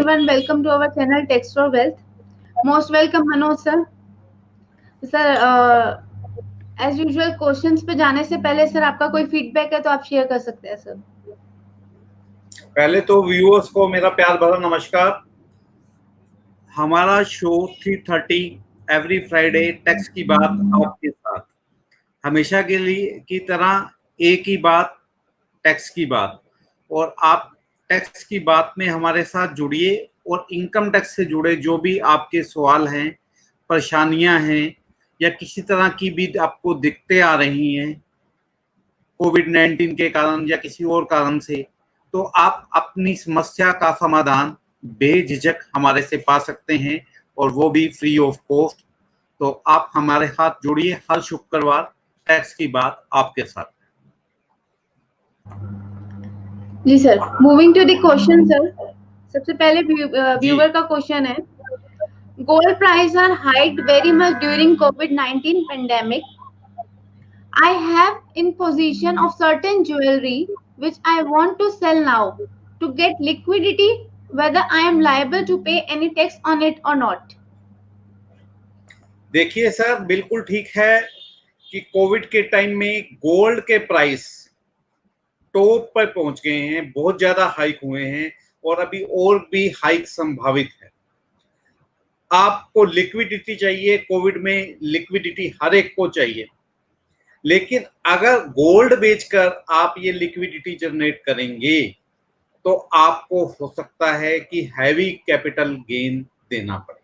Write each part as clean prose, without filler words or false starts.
everyone, welcome to our channel Text for Wealth. Most welcome Manoj sir. Sir as usual questions पे जाने से पहले sir आपका कोई फीडबैक है तो आप शेयर कर सकते हैं सर। पहले तो व्यूअर्स को मेरा प्यार भरा नमस्कार। हमारा शो 3:30 एवरी फ्राइडे टैक्स की बात आपके साथ, हमेशा के लिए की तरह एक ही बात, टैक्स की बात। और आप टैक्स की बात में हमारे साथ जुड़िए और इनकम टैक्स से जुड़े जो भी आपके सवाल हैं, परेशानियां हैं या किसी तरह की भी आपको दिक्कतें आ रही हैं कोविड-19 के कारण या किसी और कारण से, तो आप अपनी समस्या का समाधान बेझिझक हमारे से पा सकते हैं और वो भी फ्री ऑफ कॉस्ट। तो आप हमारे साथ जुड़िए हर शुक्रवार टैक्स की बात आपके साथ। जी sir, moving to the question sir. सबसे पहले व्यूअर का क्वेश्चन है, gold price are hiked very much during कोविड-19 pandemic. I have in possession of certain jewelry which I want to sell now to get liquidity, whether I am liable to pay any tax on it or not. देखिए sir, बिल्कुल ठीक है कि Covid के time में gold के price top पर पहुंच गए हैं, बहुत ज्यादा हाइक हुए हैं और अभी और भी हाइक संभावित है। आपको लिक्विडिटी चाहिए, कोविड में लिक्विडिटी हर एक को चाहिए, लेकिन अगर गोल्ड बेचकर आप ये लिक्विडिटी जनरेट करेंगे तो आपको हो सकता है कि हैवी कैपिटल गेन देना पड़े।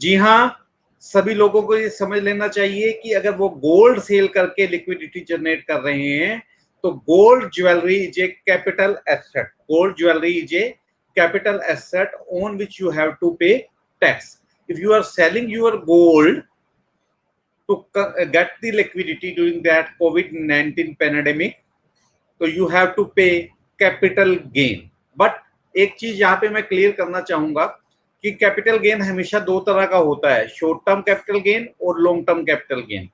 जी हाँ, सभी लोगों को ये समझ लेना चाहिए कि अगर वो गोल्ड सेल करके लिक्विडिटी जनरेट कर रहे हैं तो gold jewellery is a capital asset. Gold jewellery is a capital asset on which you have to pay tax. If you are selling your gold to get the liquidity during that COVID-19 pandemic, तो you have to pay capital gain। But एक चीज यहाँ पे मैं clear करना चाहूंगा कि capital gain हमेशा दो तरह का होता है, शॉर्ट टर्म कैपिटल गेन और लॉन्ग टर्म कैपिटल गेन।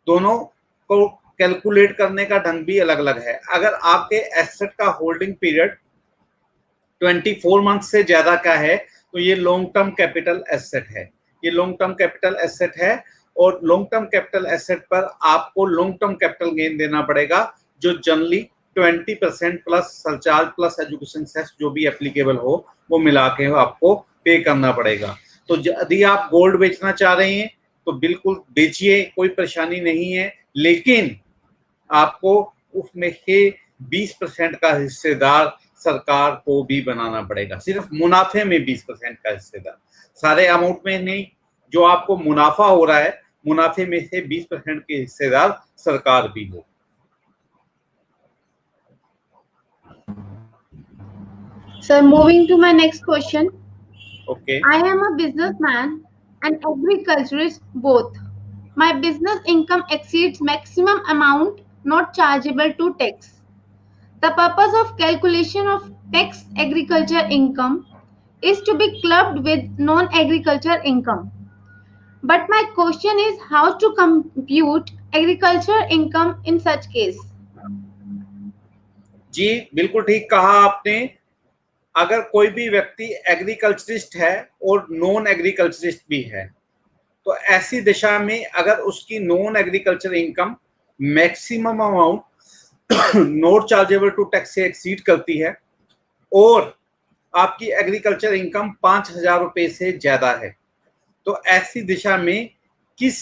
दोनों को कैलकुलेट करने का ढंग भी अलग अलग है। अगर आपके एसेट का होल्डिंग पीरियड 24 मंथ से ज्यादा का है तो ये लॉन्ग टर्म कैपिटल एसेट है, ये लॉन्ग टर्म कैपिटल एसेट है। और लॉन्ग टर्म कैपिटल एसेट पर आपको लॉन्ग टर्म कैपिटल गेन देना पड़ेगा, जो generally 20% plus surcharge plus education cess जो भी एप्लीकेबल हो वो मिला के आपको पे करना पड़ेगा। तो यदि आप गोल्ड बेचना चाह रहे हैं तो बिल्कुल बेचिए, कोई परेशानी नहीं है, लेकिन आपको उसमें से 20% का हिस्सेदार सरकार को भी बनाना पड़ेगा। सिर्फ मुनाफे में 20% का हिस्सेदार, सारे अमाउंट में नहीं। जो आपको मुनाफा हो रहा है, मुनाफे में से 20% के हिस्सेदार सरकार भी हो। Sir, moving to my next question. Okay. I am a businessman and agriculturist both. My business income exceeds maximum amount not chargeable to tax. The purpose of calculation of tax agriculture income is to be clubbed with non-agriculture income. But my question is how to compute agriculture income in such case? जी बिल्कुल ठीक कहा आपने। अगर कोई भी व्यक्ति agriculturist है और नॉन एग्रीकल्चरिस्ट भी है तो ऐसी दिशा में अगर उसकी non agriculture income maximum amount not chargeable to tax से एक्सीड करती है और आपकी एग्रीकल्चर इनकम 5,000 रुपए से ज्यादा है, तो ऐसी दिशा में किस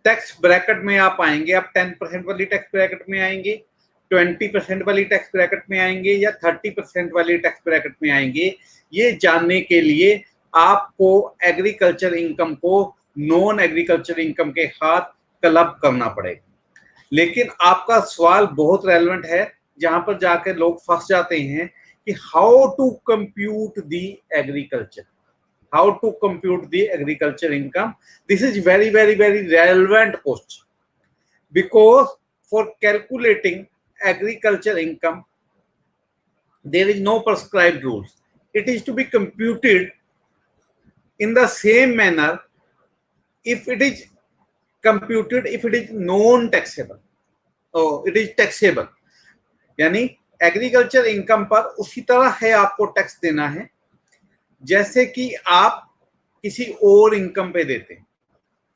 टैक्स ब्रैकेट में आप आएंगे? आप 10% वाली टैक्स ब्रैकेट में आएंगे, 20% वाली टैक्स ब्रैकेट में आएंगे या 30% वाली टैक्स ब्रैकेट में आएंगे? ये जानने के लिए आपको एग्रीकल्चर इनकम को नॉन एग्रीकल्चर इनकम के साथ क्लब करना पड़ेगा। लेकिन आपका सवाल बहुत रेलेवेंट है, जहां पर जाकर लोग फंस जाते हैं कि how to compute the agriculture, how to compute the agriculture income. This is very relevant question, because for calculating agriculture income there is no prescribed rules. It is to be computed in the same manner if it is computed, if it is non taxable or it is taxable, यानी agriculture income पर उसी तरह है आपको tax देना है जैसे कि आप किसी और इनकम पे देते हैं,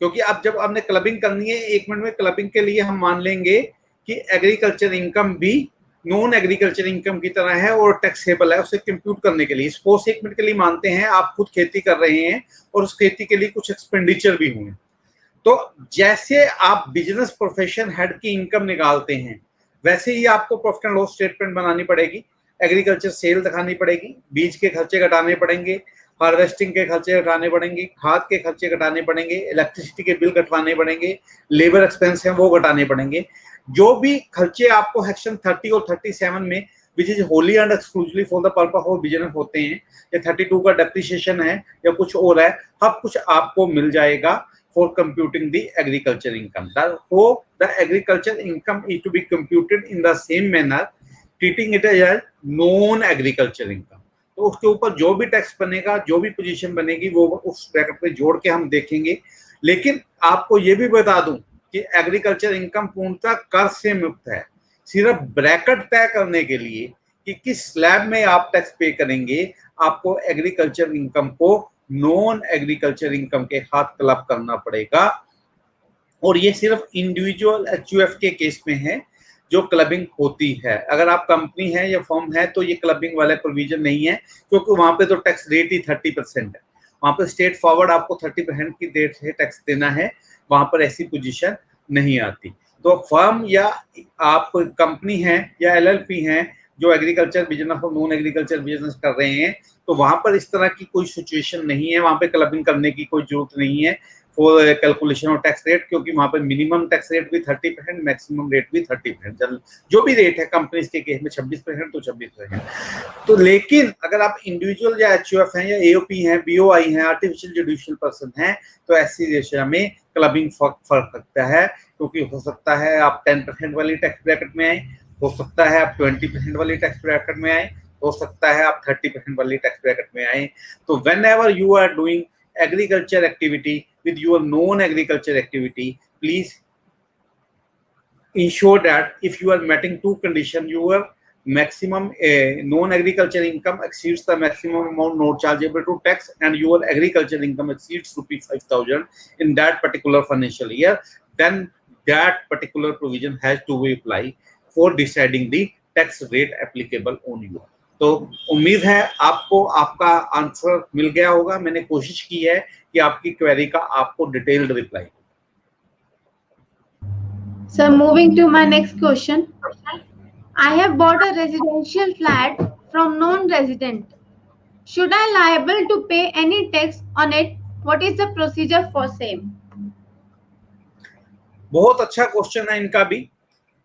क्योंकि अब जब आपने क्लबिंग करनी है, 1 मिनट में क्लबिंग के लिए हम मान लेंगे कि एग्रीकल्चर इनकम भी नॉन एग्रीकल्चर इनकम की तरह है और टैक्सेबल है। उसे कंप्यूट करने के लिए सपोज 1 मिनट के लिए मानते हैं आप खुद खेती कर रहे हैं और उस खेती के लिए कुछ एक्सपेंडिचर भी हुए, तो जैसे आप बिजनेस प्रोफेशन हेड की इनकम निकालते हैं वैसे ही आपको प्रॉफिट एंड लॉस स्टेटमेंट बनानी पड़ेगी, एग्रीकल्चर सेल दिखानी पड़ेगी, बीज के खर्चे घटाने पड़ेंगे, हार्वेस्टिंग के खर्चे घटाने पड़ेंगे, खाद के खर्चे घटाने पड़ेंगे, इलेक्ट्रिसिटी के बिल घटवाने पड़ेंगे, लेबर एक्सपेंस है वो घटाने पड़ेंगे। जो भी खर्चे आपको सेक्शन 30 और 37 में which is Holi and exclusively for the purpose of business होते हैं, या 32 का डेप्रिसिएशन है या कुछ और है, सब कुछ आपको मिल जाएगा for computing the agriculture income. Therefore, the agriculture income is to be computed in the same manner, treating it as non-agriculture income. तो उसके ऊपर जो भी टैक्स बनेगा, जो भी पोजीशन बनेगी, वो उस ब्रैकेट पे जोड़ के हम देखेंगे। लेकिन आपको ये भी बता दूं कि एग्रीकल्चर इनकम पूर्णतः कर से मुक्त है। सिर्फ ब्रैकेट तय करने के लिए कि किस स्लैब में आप टैक्स पे करेंगे, आपको एग्रीकल्चर इनकम को नॉन एग्रीकल्चर इनकम के साथ क्लब करना पड़ेगा। और ये सिर्फ इंडिविजुअल एचयूएफ के केस में है जो क्लबिंग होती है। अगर आप कंपनी है या फर्म है तो ये क्लबिंग वाला प्रोविजन नहीं है, क्योंकि वहां पे तो टैक्स रेट ही 30% है। वहां पर स्टेट फॉरवर्ड आपको 30% की रेट से टैक्स देना है, वहां पर ऐसी पोजीशन नहीं आती। तो फर्म या आप कंपनी है या एलएलपी है जो एग्रीकल्चर बिजनेस और नॉन एग्रीकल्चर बिजनेस कर रहे हैं, तो वहां पर इस तरह की कोई सिचुएशन नहीं है, वहां पे क्लबिंग करने की कोई जरूरत नहीं है for calculation of tax rate, क्योंकि वहां पे मिनिमम टैक्स रेट भी 30%, मैक्सिमम रेट भी 30%, जो भी रेट है कंपनीज के केस में 26% तो 26%। तो लेकिन अगर आप इंडिविजुअल या एचयूएफ हैं या एओपी हैं, बीओआई हैं, आर्टिफिशियल जुडिशियल पर्सन हैं, तो ऐसी दिशा में क्लबिंग फर्क सकता है, क्योंकि हो सकता है आप 10% वाली टैक्स ब्रैकेट में आए, हो सकता है आप 20% वाली टैक्स ब्रैकेट में आए, हो सकता है आप 30% वाली टैक्स ब्रैकेट में आए। तो whenever you are doing agriculture activity with your non-agriculture activity, please ensure that if you are meeting two conditions, your maximum non-agriculture income exceeds the maximum amount not chargeable to tax, and your agriculture income exceeds ₹5,000 in that particular financial year, then that particular provision has to be applied for deciding the tax rate applicable on you. तो उम्मीद है आपको आपका answer मिल गया होगा। मैंने कोशिश की है कि आपकी क्वेरी का आपको detailed reply. So moving to my next question. I have bought a residential flat from non-resident. Should I liable to pay any tax on it? What is the procedure for same? बहुत अच्छा question है इनका भी,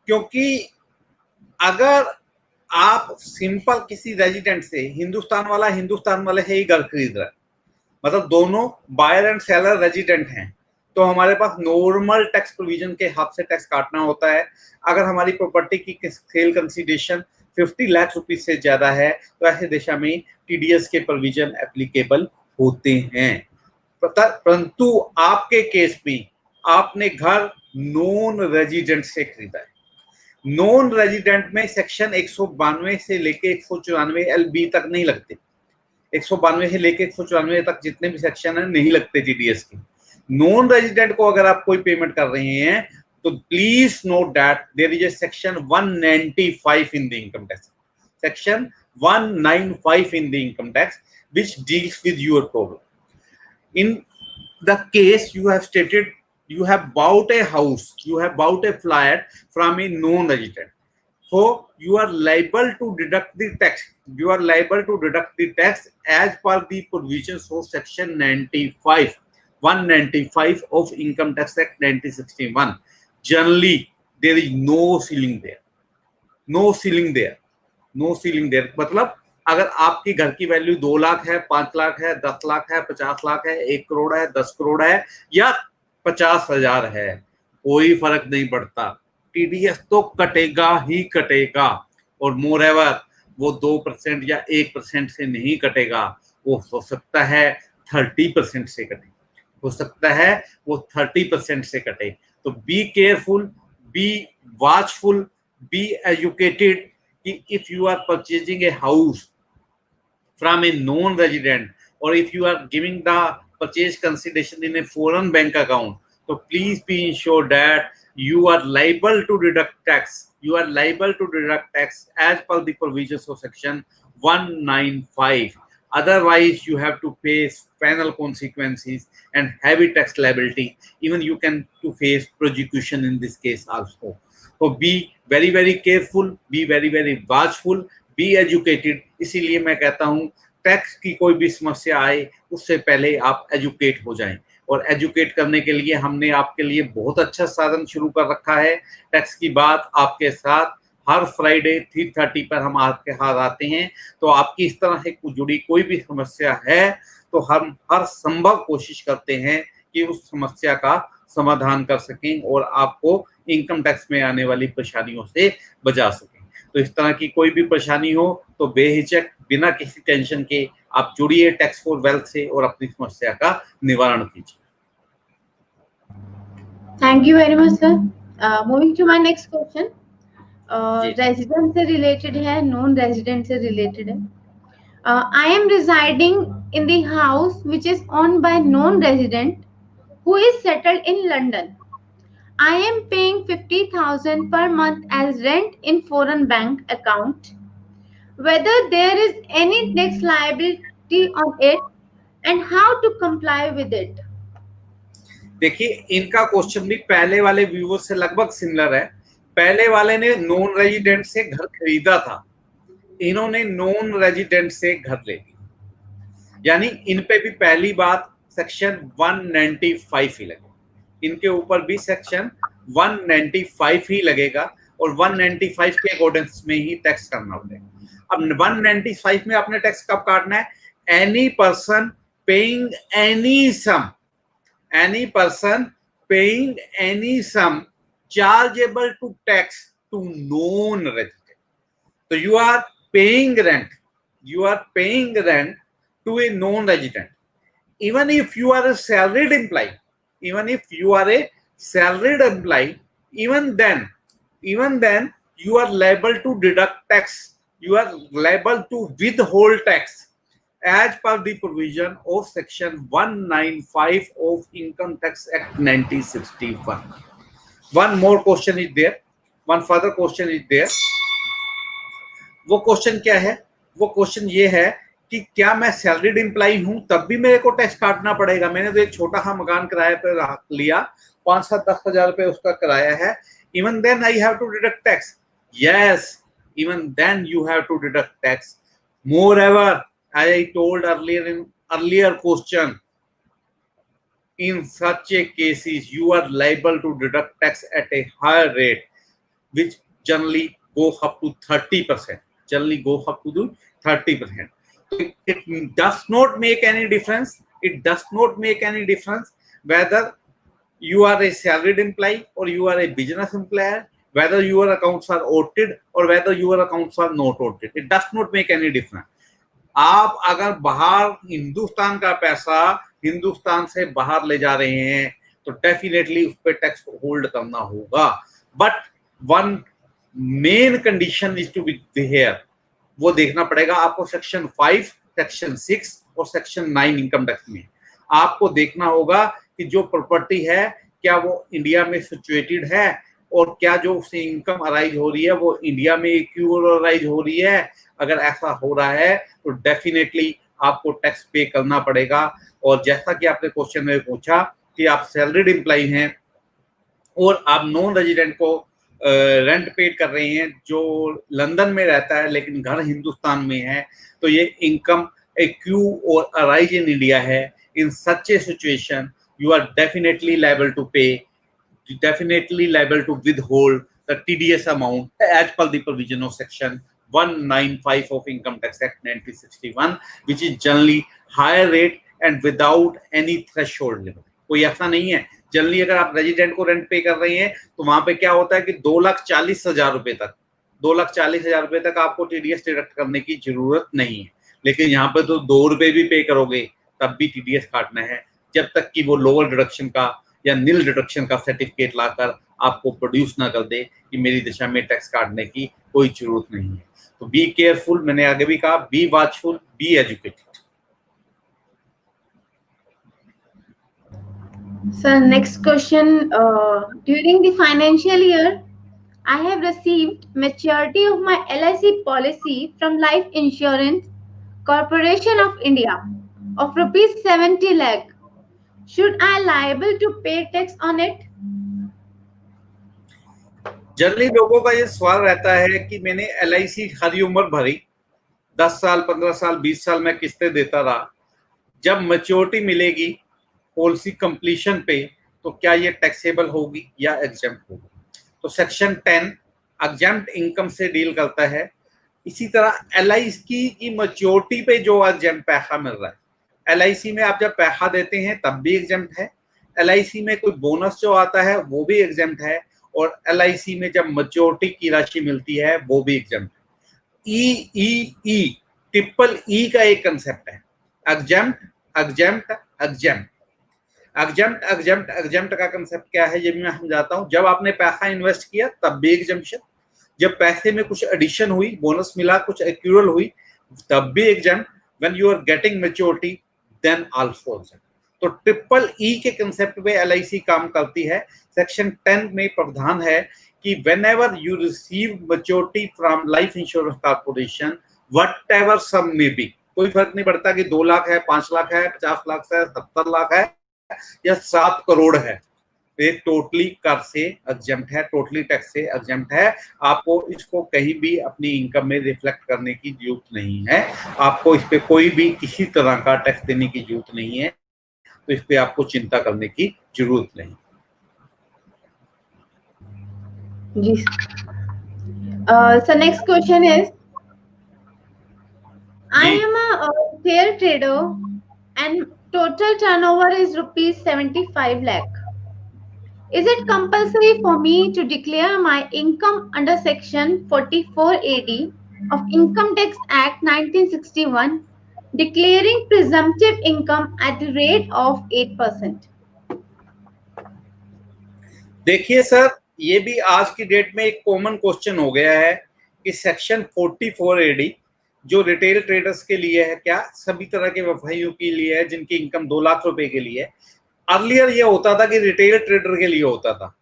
क्योंकि अगर आप simple किसी resident से, हिंदुस्तान वाले से ही घर खरीद रहा है, मतलब दोनों बायर एंड सेलर रेजिडेंट हैं, तो हमारे पास नॉर्मल टैक्स प्रोविजन के हिसाब से टैक्स काटना होता है। अगर हमारी प्रॉपर्टी की सेल कंसीडरेशन 50 लाख रुपीस से ज्यादा है तो ऐसे दिशा में टीडीएस के प्रोविजन एप्लीकेबल होते हैं। परंतु आपके केस में आपने घर नॉन रेजिडेंट से खरीदा है। नॉन रेजिडेंट में सेक्शन 192 से लेके 194 LB तक नहीं लगते, 192 से लेके 194 तक जितने भी सेक्शन है नहीं लगते टीडीएस के। नॉन रेजिडेंट को अगर आप कोई पेमेंट कर रहे हैं तो please note that there is a section 195 in the income tax, section 195 in the income tax which deals with your problem. In the case you have stated you have bought a house, you have bought a flat from a non-resident, so you are liable to deduct the tax. You are liable to deduct the tax as per the provisions of section 195 of Income Tax Act 1961. Generally, there is no ceiling there. No ceiling there. No ceiling there. मतलब अगर आपकी घर की value 2 lakh है, 5 लाख है, 10 लाख है, 50 लाख है, 1 करोड़ है, 10 करोड़ है या 50,000 है, कोई फर्क नहीं पड़ता, टीडीएस तो कटेगा ही कटेगा। और मोर एवर वो 2% या 1% से नहीं कटेगा, वो हो सकता है 30% से कटे, हो सकता है वो 30% से कटे। तो be careful, be watchful, be educated कि if you are purchasing a house from a non-resident, or if you are giving the purchase consideration in a foreign bank account, so please be ensured that you are liable to deduct tax. You are liable to deduct tax as per the provisions of section 195. Otherwise, you have to face penal consequences and heavy tax liability. Even you can to face prosecution in this case also. So be very very careful, be very watchful, be educated. इसीलिए मैं कहता हूँ tax की कोई भी समस्या आए उससे पहले आप एजुकेट हो जाएं, और एजुकेट करने के लिए हमने आपके लिए बहुत अच्छा साधन शुरू कर रखा है। टैक्स की बात आपके साथ हर फ्राइडे 3:30 पर हम आपके हाथ आते हैं। तो आपकी इस तरह से जुड़ी कोई भी समस्या है तो हम हर संभव कोशिश करते हैं कि उस समस्या का समाधान कर सकें और आपको इनकम टैक्स में आने वाली परेशानियों से बचा सकें। तो इस तरह की कोई भी परेशानी हो तो बेहिचक बिना किसी टेंशन के आप जुड़िए टैक्स फॉर वेल्थ से और अपनी समस्या का निवारण कीजिए। Thank you very much sir. Moving to my next question, resident से रिलेटेड है, नॉन रेजिडेंट से रिलेटेड है। I am residing in the house which is owned by non resident who is settled in London. I am paying 50,000 per month as rent in foreign bank account. Whether there is any tax liability on it and how to comply with it. देखिए इनका question भी पहले वाले viewer से लगभग similar है। पहले वाले ने नॉन रेजिडेंट से घर खरीदा था, इन्होंने नॉन रेजिडेंट से घर ले लिया, यानी इन पे भी पहली बात सेक्शन 195 ही लगेगा, इनके ऊपर भी सेक्शन 195 ही लगेगा और 195 के अकॉर्डिंग्स में ही टैक्स करना पड़ेगा। अब 195 में आपने टैक्स कब काटना है? Any person paying any sum chargeable to tax to non resident. तो you are paying rent to a non resident. Even if you are a salaried employee, even then you are liable to deduct tax. You are liable to withhold tax as per the provision of section 195 of Income Tax Act 1961. One more question is there. One further question is there. वो question क्या है? वो question ये है कि क्या मैं salaried employee हूं तब भी मेरे को टैक्स काटना पड़ेगा? मैंने तो एक छोटा सा मकान किराए पे लिया, 5-7-10 हजार रुपए उसका किराया है, even then I have to deduct tax? Yes, even then you have to deduct tax. Moreover, as I told earlier question, in such a cases you are liable to deduct tax at a higher rate which generally go up to 30%. It does not make any difference. Whether you are a salaried employee or you are a business employer, whether your accounts are audited or whether your accounts are not audited. It does not make any difference. आप अगर बाहर हिंदुस्तान का पैसा हिंदुस्तान से बाहर ले जा रहे हैं तो डेफिनेटली उस पर टैक्स होल्ड करना होगा, but one main condition is to be here. वो देखना पड़ेगा आपको सेक्शन 5, सेक्शन 6 और सेक्शन 9 इनकम टैक्स में। आपको देखना होगा कि जो प्रॉपर्टी है क्या वो इंडिया में सिचुएटेड है और क्या जो उससे इनकम अराइज हो रही है वो इंडिया में एक्यूअराइज हो रही है। अगर ऐसा हो रहा है तो डेफिनेटली आपको टैक्स पे करना पड़ेगा। और जैसा कि आपने क्वेश्चन में पूछा कि आप सैलरीड एम्प्लॉय हैं और आप नॉन रेजिडेंट को रेंट पेड कर रहे हैं जो लंदन में रहता है लेकिन घर हिंदुस्तान में है, तो ये इनकम एक्यू और अराइज इन इंडिया है। इन सच ए situation you are definitely liable to withhold the TDS amount as per the provision of section 195 of Income Tax Act 1961, which is generally higher rate and without any threshold limit. कोई ऐसा नहीं है generally अगर आप resident को rent पे कर रहे हैं तो वहां पे क्या होता है कि 2,40,000 रुपए तक 2,40,000 रुपए तक आपको TDS डिडक्ट करने की जरूरत नहीं है। लेकिन यहाँ पे तो 2 रुपए भी पे करोगे तब भी TDS काटना है, जब तक कि वो लोअर डिडक्शन का या नील डिडक्शन का सर्टिफिकेट लाकर आपको प्रोड्यूस ना कर दे कि मेरी दिशा में टैक्स काटने की कोई जरूरत नहीं है। तो बी केयरफुल, मैंने आगे भी कहा, be watchful, be educated. So next question. During the financial year, I have received maturity of my LIC policy from Life Insurance Corporation of India of rupees 70 lakh. Should I liable to pay tax on it? Generally लोगों का ये सवाल रहता है कि मैंने LIC हरी उम्र भरी, 10 साल, 15 साल, 20 साल मैं किस्तें देता रहा, जब मैच्योरिटी मिलेगी पॉलिसी कंप्लीशन पे तो क्या ये टैक्सेबल होगी या एग्जेम्प्ट होगी? तो सेक्शन 10 एग्जेम्प्ट इनकम से डील करता है। इसी तरह LIC की मैच्योरिटी पे जो एग्जेम्प्ट पैसा मिल रहा है, LIC में आप जब पैसा देते हैं तब भी एग्जेम्प्ट है, LIC में कोई बोनस जो आता है वो भी एग्जेम्प्ट है, और LIC में जब मैच्योरिटी की राशि मिलती है वो भी एग्जेम्प्ट है। ई ट्रिपल ई का एक कंसेप्ट है, exempt exempt exempt. Exempt exempt exempt का कंसेप्ट क्या है ये भी मैं समझाता हूँ। जब आपने पैसा इन्वेस्ट किया तब भी एग्जेम्पशन, जब पैसे में कुछ एडिशन हुई, बोनस मिला, कुछ एक्यूरल हुई, तब भी exempt, when you are getting maturity then also exempt. तो ट्रिपल ई के कंसेप्ट पे LIC काम करती है। सेक्शन 10 में प्रावधान है कि whenever you receive maturity from life insurance corporation, whatever sum may be, कोई फर्क नहीं पड़ता कि 2 लाख है, 5 लाख है, 50 लाख है, 70 लाख है या 7 करोड़ है, ये टोटली कर से एग्जेम्प्ट है, टोटली टैक्स से एग्जेम्प्ट है। आपको इसको कहीं भी अपनी इनकम में रिफ्लेक्ट करने की जरूरत नहीं है, आपको इस पे कोई भी किसी तरह का टैक्स देने की जरूरत नहीं है, तो इस पे आपको चिंता करने की जरूरत नहीं। जी। So next question is, I ji, am a share trader and total turnover is rupees 75 lakh. Is it compulsory for me to declare my income under section 44 AD of Income Tax Act 1961, declaring presumptive income at the rate of 8%? देखिए sir, ये भी आज की date में एक common question हो गया है कि सेक्शन 44 AD जो रिटेल ट्रेडर्स के लिए है, क्या सभी तरह के व्यवसायियों के लिए है जिनकी इनकम 2 लाख रुपए के लिए है। अर्लियर ये होता था कि रिटेल ट्रेडर के लिए होता था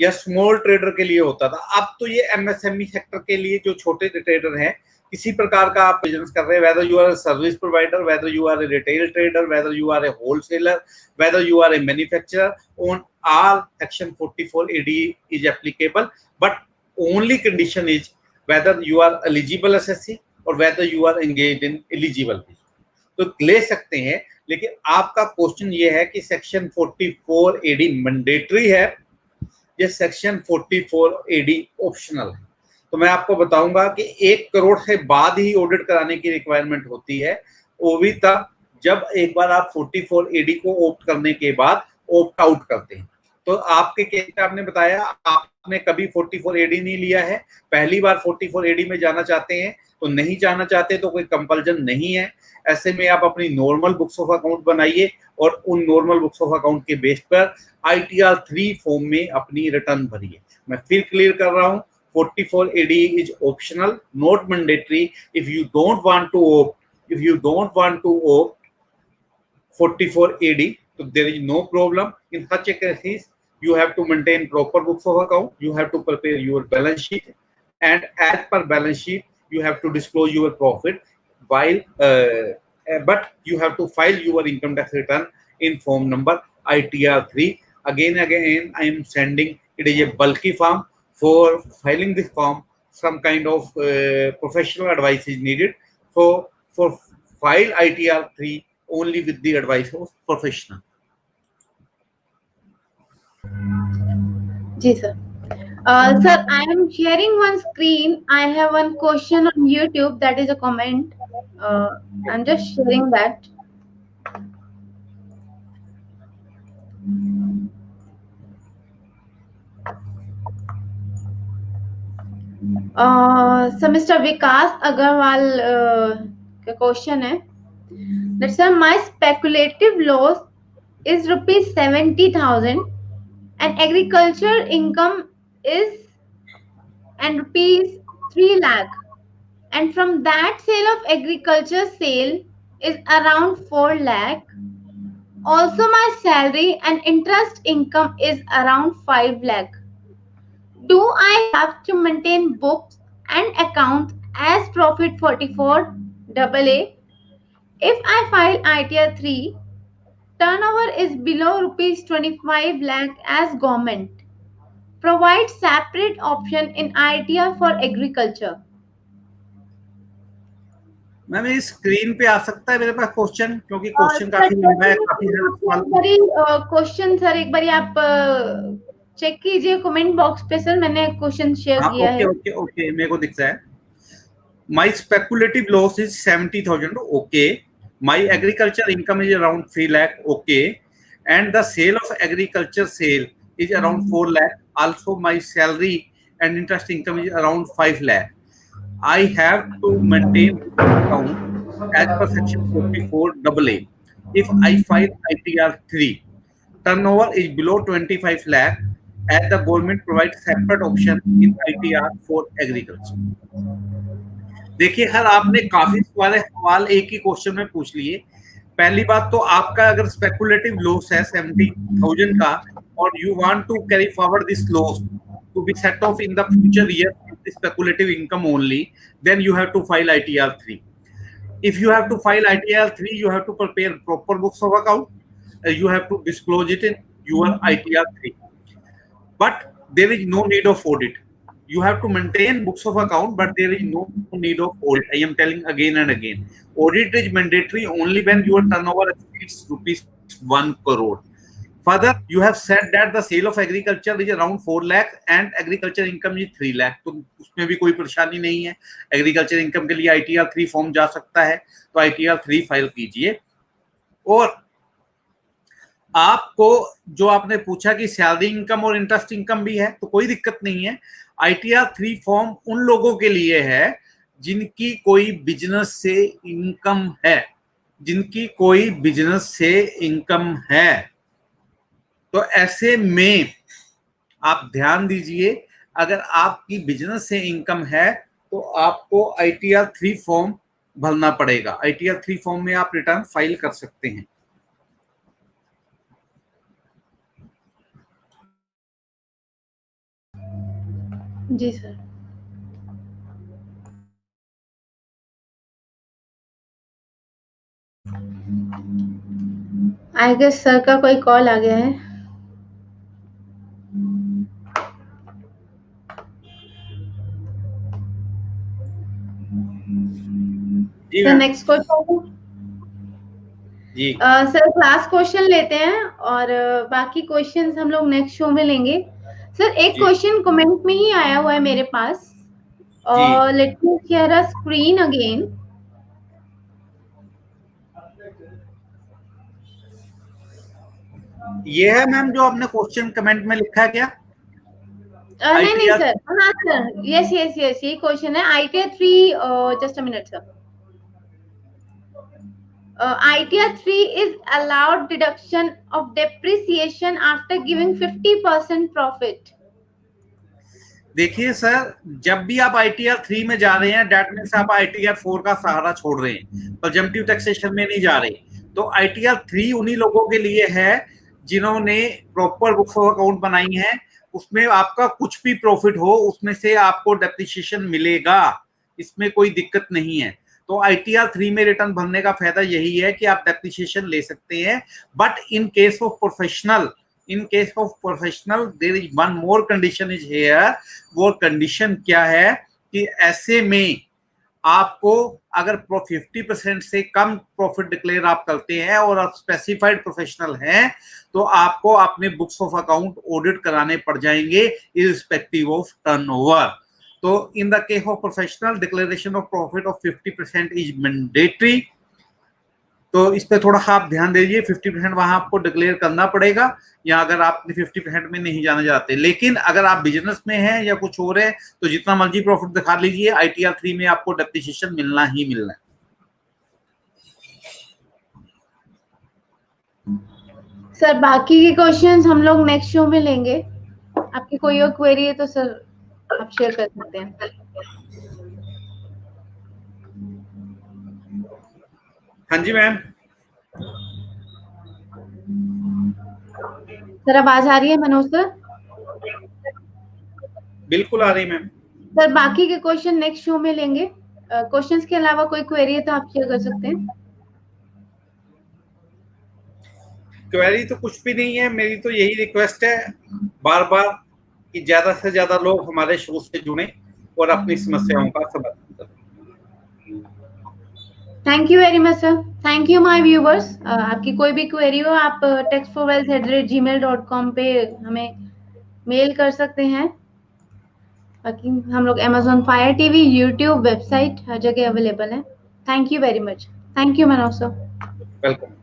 या स्मॉल ट्रेडर के लिए होता था, अब तो ये MSME सेक्टर के लिए जो छोटे ट्रेडर हैं, किसी प्रकार का आप बिजनेस कर रहे हैं, whether you are a service provider, whether you are a retail trader, whether you are a wholesaler, whether you are a manufacturer, on all section 44 AD is applicable, but only condition is whether you are eligible assessee or whether you are engaged in eligible business। तो ले सकते हैं, लेकिन आपका question ये है कि section 44 AD mandatory है या सेक्शन 44 AD ऑप्शनल है। तो मैं आपको बताऊंगा कि 1 करोड़ से बाद ही ऑडिट कराने की रिक्वायरमेंट होती है, वो भी तब जब एक बार आप 44 AD को ऑप्ट करने के बाद ऑप्ट आउट करते हैं। तो आपके केस में आपने बताया आपने कभी 44 AD नहीं लिया है, पहली बार 44 AD में जाना चाहते हैं, तो नहीं जाना चाहते तो कोई कंपल्जन नहीं है। ऐसे में आप अपनी नॉर्मल बुक्स ऑफ अकाउंट बनाइए और उन नॉर्मल बुक्स ऑफ अकाउंट के बेस पर ITR 3 फॉर्म में अपनी रिटर्न भरिए। मैं फिर क्लियर कर रहा हूँ, 44 AD is optional, not mandatory. If you don't want to opt 44 AD, so there is no problem. In such a case, you have to maintain proper books of account, you have to prepare your balance sheet, and as per balance sheet, you have to disclose your profit, while but you have to file your income tax return in form number ITR 3. Again, I am sending, it is a bulky form. For filing this form, some kind of professional advice is needed. For file ITR 3 only with the advice of professional. Ji sir. Sir, I am sharing one screen. I have one question on YouTube that is a comment. I'm just sharing that. So Mr. Vikas Agarwal का question है that sir, my speculative loss is rupees 70,000 and agriculture income is and rupees 3 lakh, and from that sale of agriculture sale is around 4 lakh. Also, my salary and interest income is around 5 lakh. Do I have to maintain books and accounts as Profit 44 AA? If I file ITR 3, turnover is below rupees 25 lakh as government. Provide separate option in ITR for agriculture. Ma'am ये screen पे आ सकता है मेरे पास question, क्योंकि question sir काफी लंबा है, काफी सारे सवाल। क्वेश्चन सर एक बारी आप चेक कीजिए कमेंट बॉक्स पे सर, मैंने क्वेश्चन शेयर हाँ किया ओके है। ओके ओके, मेरे को दिख रहा है। My speculative loss is 70,000. Okay. My agriculture income is around 3 lakh. Okay. And the sale of agriculture sale is around 4 lakh. Also, my salary and interest income is around 5 lakh. I have to maintain account as per section 44 AA. If I file ITR 3, turnover is below 25 lakh, as the government provides separate option in ITR for agriculture. देखिए हर आपने काफी सारे सवाल एक ही question में पूछ लिए। पहली बात तो आपका अगर स्पेकुलेटिव लॉस है 70,000 का और you want to carry forward this loss to be set off in the future year with speculative income only, then you have to file ITR 3. If you have to file ITR 3, you have to prepare proper books of account. You have to disclose it in your ITR 3. But there is no need of audit. You have to maintain books of account, but there is no need of audit. I am telling again and again. Audit is mandatory only when your turnover exceeds rupees 1 crore. Further, you have said that the sale of agriculture is around 4 lakh and agriculture income is 3 lakh. तो उसमें भी कोई परेशानी नहीं है। Agriculture income के लिए ITR 3 form जा सकता है, तो ITR 3 फाइल कीजिए। और आपको जो आपने पूछा कि सैलरी इनकम और इंटरेस्ट इनकम भी है, तो कोई दिक्कत नहीं है। ITR 3 फॉर्म उन लोगों के लिए है जिनकी कोई बिजनेस से इनकम है, जिनकी कोई बिजनेस से इनकम है। तो ऐसे में आप ध्यान दीजिए, अगर आपकी बिजनेस से इनकम है तो आपको ITR 3 फॉर्म भरना पड़ेगा। ITR 3 फॉर्म में आप रिटर्न फाइल कर सकते हैं। जी सर। आई गेस सर का कोई कॉल आ गया है। जी सर नेक्स्ट क्वेश्चन जी सर क्लास क्वेश्चन लेते हैं और बाकी क्वेश्चंस हम लोग नेक्स्ट शो में लेंगे। सर एक क्वेश्चन कमेंट में ही आया हुआ है मेरे पास, let me share a screen again. ये है मैम जो आपने क्वेश्चन कमेंट में लिखा है क्या? नहीं सर, हाँ सर, यस यस यस, ये क्वेश्चन है ITR 3, just a minute sir. ITR 3 is allowed deduction of depreciation after giving 50% profit. देखिए सर, जब भी आप ITR 3 में जा रहे हैं, डेट मीन्स आप ITR 4 का सहारा छोड़ रहे हैं, प्रेजम्पटिव टैक्सेशन में नहीं जा रहे। तो ITR 3 उन्हीं लोगों के लिए है जिन्होंने प्रॉपर बुक्स ऑफ अकाउंट बनाई है। उसमें आपका कुछ भी प्रॉफिट हो, उसमें से आपको डेप्रिसिएशन मिलेगा, इसमें कोई दिक्कत नहीं है। तो ITR 3 में रिटर्न भरने का फायदा यही है कि आप डेप्रिसिएशन ले सकते हैं। But in case of professional, there is one more condition is here. वो कंडीशन क्या है कि ऐसे में आपको अगर 50% से कम प्रॉफिट डिक्लेयर आप करते हैं और आप स्पेसिफाइड प्रोफेशनल हैं, तो आपको अपने बुक्स ऑफ अकाउंट ऑडिट कराने पड़ जाएंगे इररिस्पेक्टिव ऑफ टर्नओवर। तो in the case of professional, declaration of profit of 50% is mandatory. तो इस पे थोड़ा सा आप ध्यान दीजिए, 50% वहां आपको डिक्लेयर करना पड़ेगा, या अगर आप 50% में नहीं जाना चाहते। लेकिन अगर आप बिजनेस में हैं या कुछ और है तो जितना मर्जी प्रॉफिट दिखा लीजिए, ITR 3 में आपको डेप्रिसिएशन मिलना ही मिलना है। सर बाकी के क्वेश्चंस हम लोग नेक्स्ट शो में लेंगे। आपकी कोई और क्वेरी है तो सर आप शेयर कर सकते हैं। हाँ जी मैम। सर आवाज आ रही है मनोज सर? बिल्कुल आ रही मैम। सर बाकी के क्वेश्चन नेक्स्ट शो में लेंगे। क्वेश्चंस के अलावा कोई क्वेरी है तो आप शेयर कर सकते हैं। क्वेरी तो कुछ भी नहीं है, मेरी तो यही रिक्वेस्ट है बार बार कि ज्यादा से ज्यादा लोग हमारे शो से जुड़ें और अपनी समस्याओं का समाधान करें। Thank you very much sir. Thank you my viewers. आपकी कोई भी क्वेरी हो आप textforwealth@gmail.com पे हमें मेल कर सकते हैं। बाकी हम लोग Amazon Fire TV, YouTube, website हर जगह अवेलेबल है। Thank you very much. Thank you Manoj sir. Welcome.